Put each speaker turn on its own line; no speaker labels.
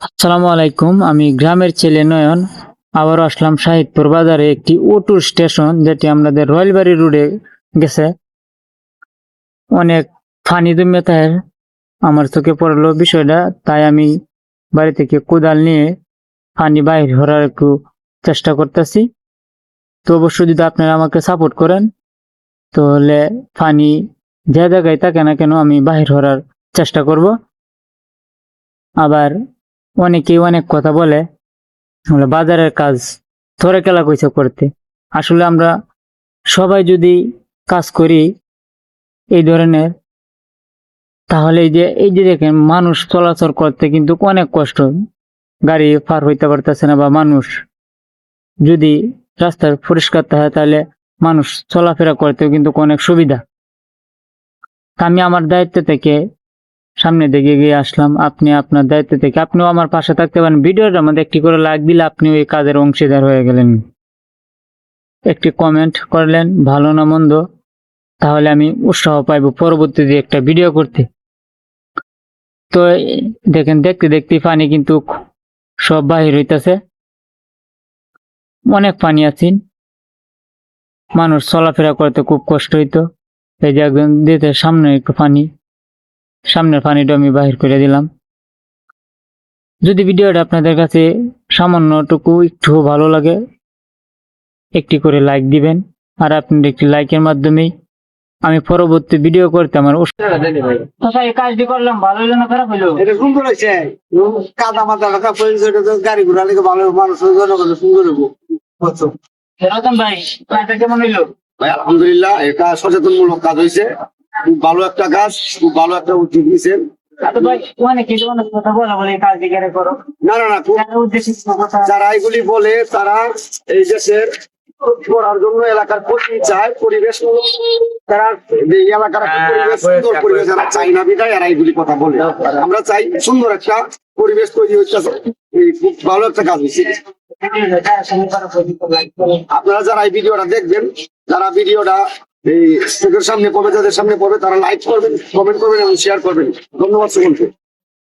আসসালামু আলাইকুম। আমি গ্রামের ছেলে নয়ন। আবারও আসলাম শাহিদপুর বাজারে একটি অটো স্টেশন, যেটি আমাদের রয়েলবাড়ি রোডে গেছে। অনেক ফানি জমে তাই আমার চোখে পড়লো বিষয়টা, তাই আমি বাড়ি থেকে কোদাল নিয়ে পানি বাইর করার একটু চেষ্টা করতেছি। তো অবশ্যই যদি আপনারা আমাকে সাপোর্ট করেন, তাহলে পানি যে জায়গায় থাকে না কেন আমি বাহির করার চেষ্টা করব। আবার অনেকেই অনেক কথা বলে, বাজারের কাজ ধরে কেলা কইছে করতে। আসলে আমরা সবাই যদি কাজ করি এই ধরনের, তাহলে এই যে দেখেন, মানুষ চলাচল করতে কিন্তু অনেক কষ্ট, গাড়ি পার হইতে পারতেছে না, বা মানুষ যদি রাস্তার পরিষ্কার থাকে তাহলে মানুষ চলাফেরা করতেও কিন্তু অনেক সুবিধা। তা আমি আমার দায়িত্ব থেকে সামনে দিকে গিয়ে আসলাম। আপনি আপনার দায়িত্ব থেকে আপনিও আমার পাশে থাকতে পারেন। ভিডিওটার মধ্যে একটি করে লাইক দিলে আপনিও এই কাজের অংশীদার হয়ে গেলেন। একটি কমেন্ট করলেন ভালো না মন্দ, তাহলে আমি উৎসাহ পাইব পরবর্তীতে একটা ভিডিও করতে। তো দেখেন, দেখতে দেখতে পানি কিন্তু সব বাহির হইতেছে। অনেক পানি আছে, মানুষ চলাফেরা করতে খুব কষ্ট হইতো। এই যে একজন দিতে সামনে একটু পানি, সামনের পানিটা আমি বাহির করে দিলাম। যদি ভিডিওটা আপনাদের কাছে সামান্যটুকু একটু ভালো লাগে, একটি করে লাইক দিবেন। আর আপনার একটি লাইকের মাধ্যমেই আমি পরবর্তী ভিডিও করতে আমার কাজটি করলাম, ভালো হইলো না খারাপ হইলো?
এটা সুন্দর হয়েছে। কাদা মাথা রাখা গাড়ি ঘোড়া লেগে ভালো, মানুষ সুন্দর হবো।
ভাই কাজটা কেমন হইলো?
ভাই আলহামদুলিল্লাহ, এটা সচেতনমূলক কাজ হয়েছে। খুব ভালো একটা কাজ, খুব ভালো একটা উদ্যোগ নিয়েছেন। না না না, যারা এগুলি বলে তারা এই দেশের করার জন্য এলাকার ক্ষতি চায়, পরিবেশ তারা এই এলাকার একটা পরিবেশ, সুন্দর পরিবেশ এরা চাই না, বিধায় এরা এইগুলি কথা বলে। আমরা চাই সুন্দর একটা পরিবেশ তৈরি হচ্ছে, খুব ভালো একটা কাজ হয়েছে। আপনারা যারা এই ভিডিওটা দেখবেন, যারা ভিডিওটা এই চোখের সামনে পড়বে, যাদের সামনে পড়বে, তারা লাইক করবেন, কমেন্ট করবেন এবং শেয়ার করবেন। ধন্যবাদ সকলকে।